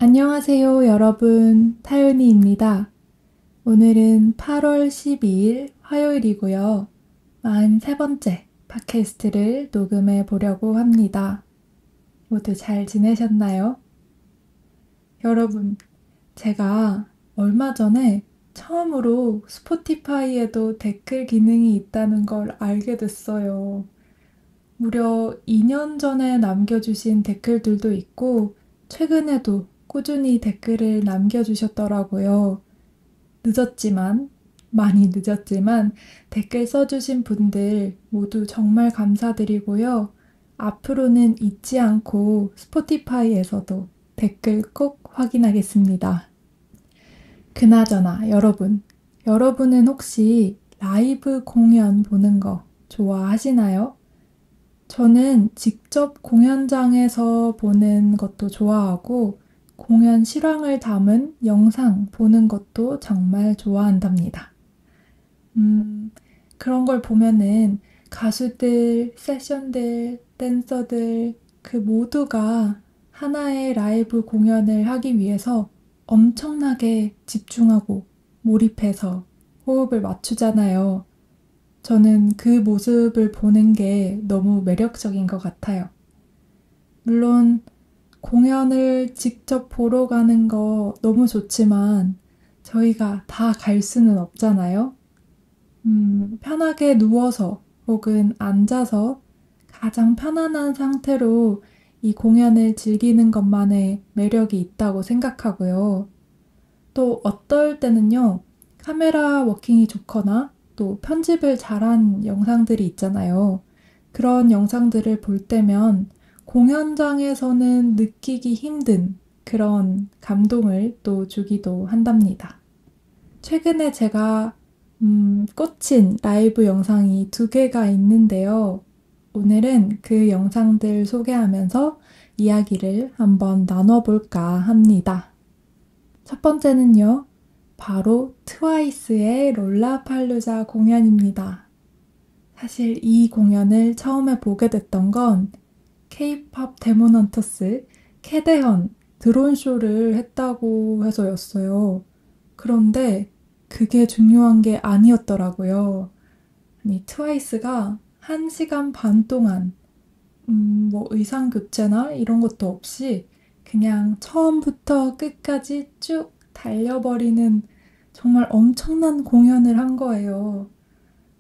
안녕하세요, 여러분. 타윤이입니다. 오늘은 8월 12일 화요일이고요. 43번째 팟캐스트를 녹음해 보려고 합니다. 모두 잘 지내셨나요? 여러분, 제가 얼마 전에 처음으로 스포티파이에도 댓글 기능이 있다는 걸 알게 됐어요. 무려 2년 전에 남겨주신 댓글들도 있고, 최근에도 꾸준히 댓글을 남겨주셨더라고요. 늦었지만, 많이 늦었지만, 댓글 써주신 분들 모두 정말 감사드리고요. 앞으로는 잊지 않고 스포티파이에서도 댓글 꼭 확인하겠습니다. 그나저나 여러분은 혹시 라이브 공연 보는 거 좋아하시나요? 저는 직접 공연장에서 보는 것도 좋아하고 공연 실황을 담은 영상 보는 것도 정말 좋아한답니다. 음, 그런 걸 보면은 가수들, 세션들, 댄서들 그 모두가 하나의 라이브 공연을 하기 위해서 엄청나게 집중하고 몰입해서 호흡을 맞추잖아요. 저는 그 모습을 보는 게 너무 매력적인 것 같아요. 물론 공연을 직접 보러 가는 거 너무 좋지만 저희가 다 갈 수는 없잖아요. 편하게 누워서 혹은 앉아서 가장 편안한 상태로 이 공연을 즐기는 것만의 매력이 있다고 생각하고요. 또 어떨 때는요, 카메라 워킹이 좋거나 또 편집을 잘한 영상들이 있잖아요. 그런 영상들을 볼 때면 공연장에서는 느끼기 힘든 그런 감동을 또 주기도 한답니다. 최근에 제가 꽂힌 라이브 영상이 두 개가 있는데요. 오늘은 그 영상들 소개하면서 이야기를 한번 나눠볼까 합니다. 첫 번째는요, 바로 트와이스의 롤라팔루자 공연입니다. 사실 이 공연을 처음에 보게 됐던 건 K-pop 데모넌터스 캐대현 드론쇼를 했다고 해서였어요. 그런데 그게 중요한 게 아니었더라고요. 아니, 트와이스가 1시간 반 동안 뭐 의상 교체나 이런 것도 없이 그냥 처음부터 끝까지 쭉 달려버리는 정말 엄청난 공연을 한 거예요.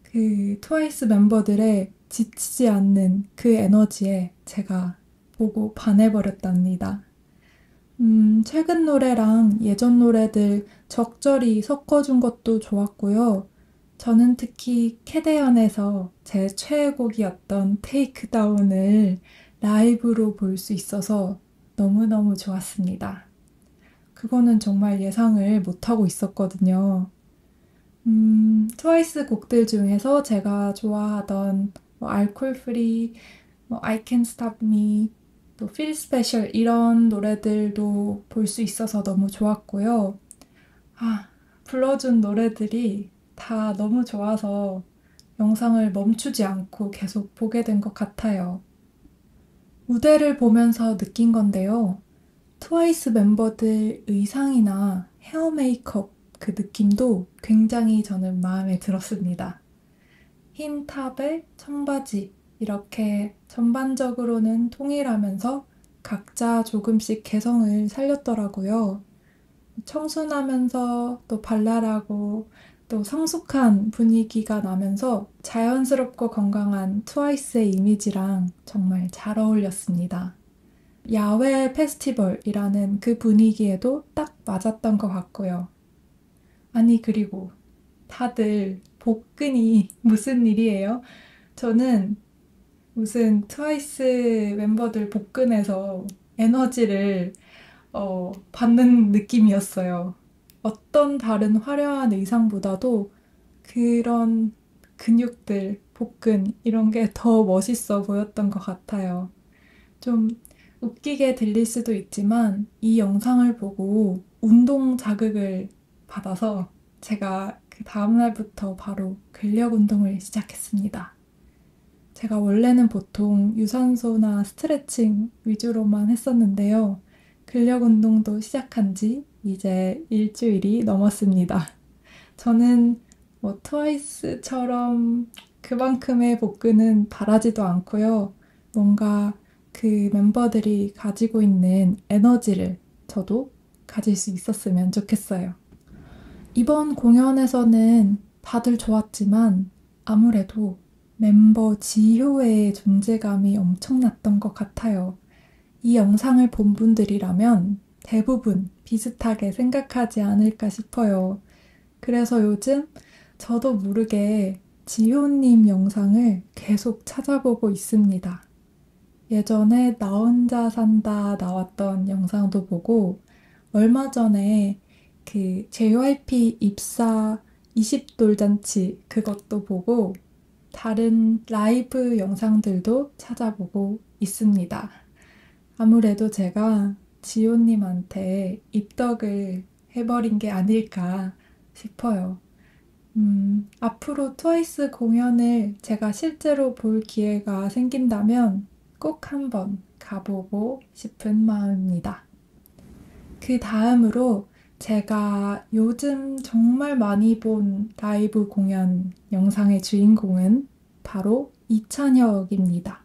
그 트와이스 멤버들의 지치지 않는 그 에너지에 제가 보고 반해버렸답니다. 최근 노래랑 예전 노래들 적절히 섞어준 것도 좋았고요. 저는 특히 캐대언에서 제 최애곡이었던 테이크다운을 라이브로 볼 수 있어서 너무너무 좋았습니다. 그거는 정말 예상을 못하고 있었거든요. 트와이스 곡들 중에서 제가 좋아하던 뭐 알콜 프리, 뭐 I Can't Stop Me, 또 Feel Special 이런 노래들도 볼 수 있어서 너무 좋았고요. 아, 불러준 노래들이 다 너무 좋아서 영상을 멈추지 않고 계속 보게 된 것 같아요. 무대를 보면서 느낀 건데요. 트와이스 멤버들 의상이나 헤어 메이크업 그 느낌도 굉장히 저는 마음에 들었습니다. 흰 탑에 청바지 이렇게 전반적으로는 통일하면서 각자 조금씩 개성을 살렸더라고요. 청순하면서 또 발랄하고 또 성숙한 분위기가 나면서 자연스럽고 건강한 트와이스의 이미지랑 정말 잘 어울렸습니다. 야외 페스티벌이라는 그 분위기에도 딱 맞았던 것 같고요. 아니, 그리고 다들 복근이 무슨 일이에요? 저는 무슨 트와이스 멤버들 복근에서 에너지를 받는 느낌이었어요. 어떤 다른 화려한 의상보다도 그런 근육들, 복근, 이런 게 더 멋있어 보였던 것 같아요. 좀 웃기게 들릴 수도 있지만 이 영상을 보고 운동 자극을 받아서 제가 그 다음날부터 바로 근력 운동을 시작했습니다. 제가 원래는 보통 유산소나 스트레칭 위주로만 했었는데요. 근력 운동도 시작한 지 이제 일주일이 넘었습니다. 저는 뭐 트와이스처럼 그만큼의 복근은 바라지도 않고요. 뭔가 그 멤버들이 가지고 있는 에너지를 저도 가질 수 있었으면 좋겠어요. 이번 공연에서는 다들 좋았지만 아무래도 멤버 지효의 존재감이 엄청났던 것 같아요. 이 영상을 본 분들이라면 대부분 비슷하게 생각하지 않을까 싶어요. 그래서 요즘 저도 모르게 지효님 영상을 계속 찾아보고 있습니다. 예전에 나 혼자 산다 나왔던 영상도 보고 얼마 전에 그 JYP 입사 20돌 잔치 그것도 보고 다른 라이브 영상들도 찾아보고 있습니다. 아무래도 제가 지호님한테 입덕을 해버린 게 아닐까 싶어요. 앞으로 트와이스 공연을 제가 실제로 볼 기회가 생긴다면 꼭 한번 가보고 싶은 마음입니다. 그 다음으로 제가 요즘 정말 많이 본 라이브 공연 영상의 주인공은 바로 이찬혁입니다.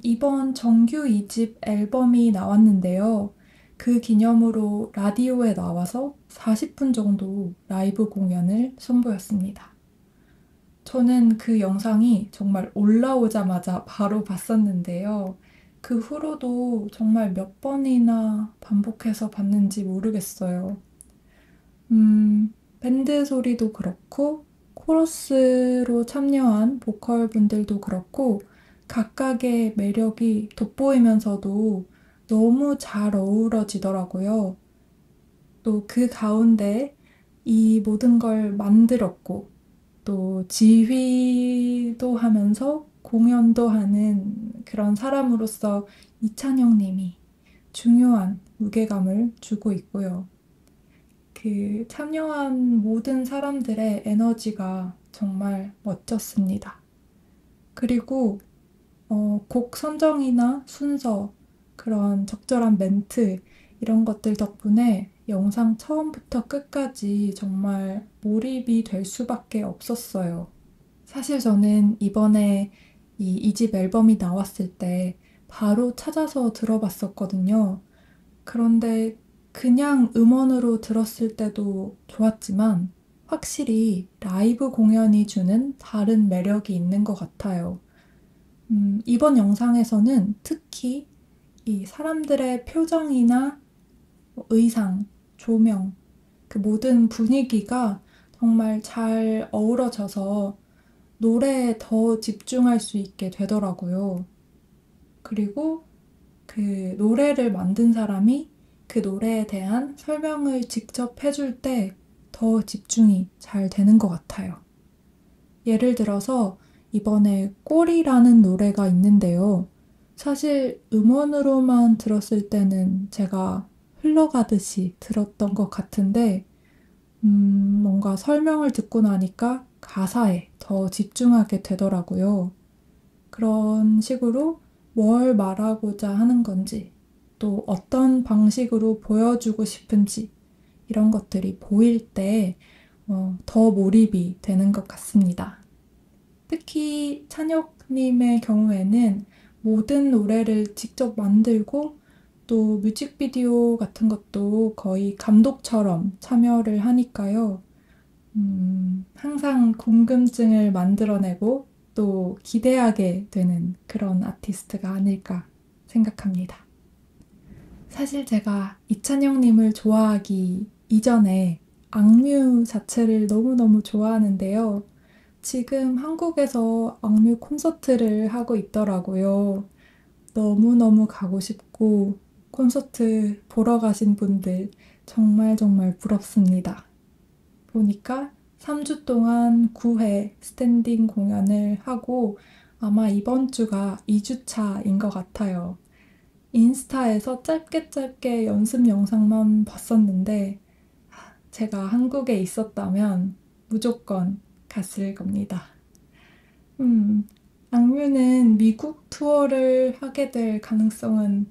이번 정규 2집 앨범이 나왔는데요. 그 기념으로 라디오에 나와서 40분 정도 라이브 공연을 선보였습니다. 저는 그 영상이 정말 올라오자마자 바로 봤었는데요. 그 후로도 정말 몇 번이나 반복해서 봤는지 모르겠어요. 밴드 소리도 그렇고, 코러스로 참여한 보컬 분들도 그렇고, 각각의 매력이 돋보이면서도 너무 잘 어우러지더라고요. 또 그 가운데 이 모든 걸 만들었고, 또 지휘도 하면서 공연도 하는 그런 사람으로서 이찬영 님이 중요한 무게감을 주고 있고요. 그 참여한 모든 사람들의 에너지가 정말 멋졌습니다. 그리고 곡 선정이나 순서, 그런 적절한 멘트, 이런 것들 덕분에 영상 처음부터 끝까지 정말 몰입이 될 수밖에 없었어요. 사실 저는 이번에 이 2집 앨범이 나왔을 때 바로 찾아서 들어봤었거든요. 그런데 그냥 음원으로 들었을 때도 좋았지만 확실히 라이브 공연이 주는 다른 매력이 있는 것 같아요. 이번 영상에서는 특히 이 사람들의 표정이나 의상, 조명, 그 모든 분위기가 정말 잘 어우러져서 노래에 더 집중할 수 있게 되더라고요. 그리고 그 노래를 만든 사람이 그 노래에 대한 설명을 직접 해줄 때 더 집중이 잘 되는 것 같아요. 예를 들어서 이번에 꼬리라는 노래가 있는데요. 사실 음원으로만 들었을 때는 제가 흘러가듯이 들었던 것 같은데, 뭔가 설명을 듣고 나니까 가사에 더 집중하게 되더라고요. 그런 식으로 뭘 말하고자 하는 건지, 또 어떤 방식으로 보여주고 싶은지, 이런 것들이 보일 때, 더 몰입이 되는 것 같습니다. 특히 찬혁님의 경우에는 모든 노래를 직접 만들고 또 뮤직비디오 같은 것도 거의 감독처럼 참여를 하니까요. 항상 궁금증을 만들어내고 또 기대하게 되는 그런 아티스트가 아닐까 생각합니다. 사실 제가 이찬혁님을 좋아하기 이전에 악뮤 자체를 너무너무 좋아하는데요. 지금 한국에서 악뮤 콘서트를 하고 있더라고요. 너무너무 가고 싶고 콘서트 보러 가신 분들 정말 정말 부럽습니다. 보니까 3주 동안 9회 스탠딩 공연을 하고 아마 이번 주가 2주차인 것 같아요. 인스타에서 짧게 짧게 연습 영상만 봤었는데 제가 한국에 있었다면 무조건 갔을 겁니다. 음, 악뮤는 미국 투어를 하게 될 가능성은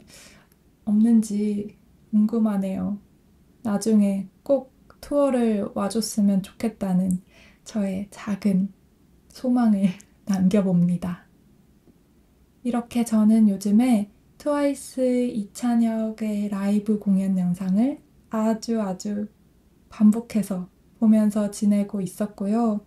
없는지 궁금하네요. 나중에 꼭 투어를 와줬으면 좋겠다는 저의 작은 소망을 남겨봅니다. 이렇게 저는 요즘에 트와이스 이찬혁의 라이브 공연 영상을 아주 반복해서 보면서 지내고 있었고요.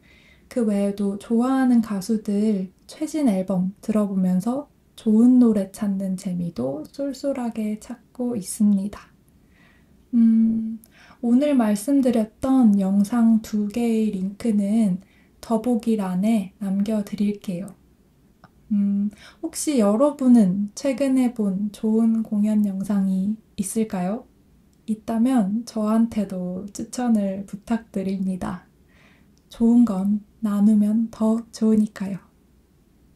그 외에도 좋아하는 가수들 최신 앨범 들어보면서 좋은 노래 찾는 재미도 쏠쏠하게 찾고 있습니다. 음, 오늘 말씀드렸던 영상 두 개의 링크는 더보기란에 남겨드릴게요. 혹시 여러분은 최근에 본 좋은 공연 영상이 있을까요? 있다면 저한테도 추천을 부탁드립니다. 좋은 건 나누면 더 좋으니까요.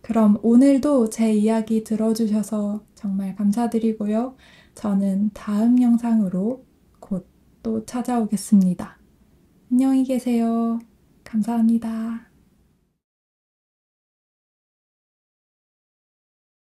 그럼 오늘도 제 이야기 들어주셔서 정말 감사드리고요. 저는 다음 영상으로 곧 또 찾아오겠습니다. 안녕히 계세요. 감사합니다.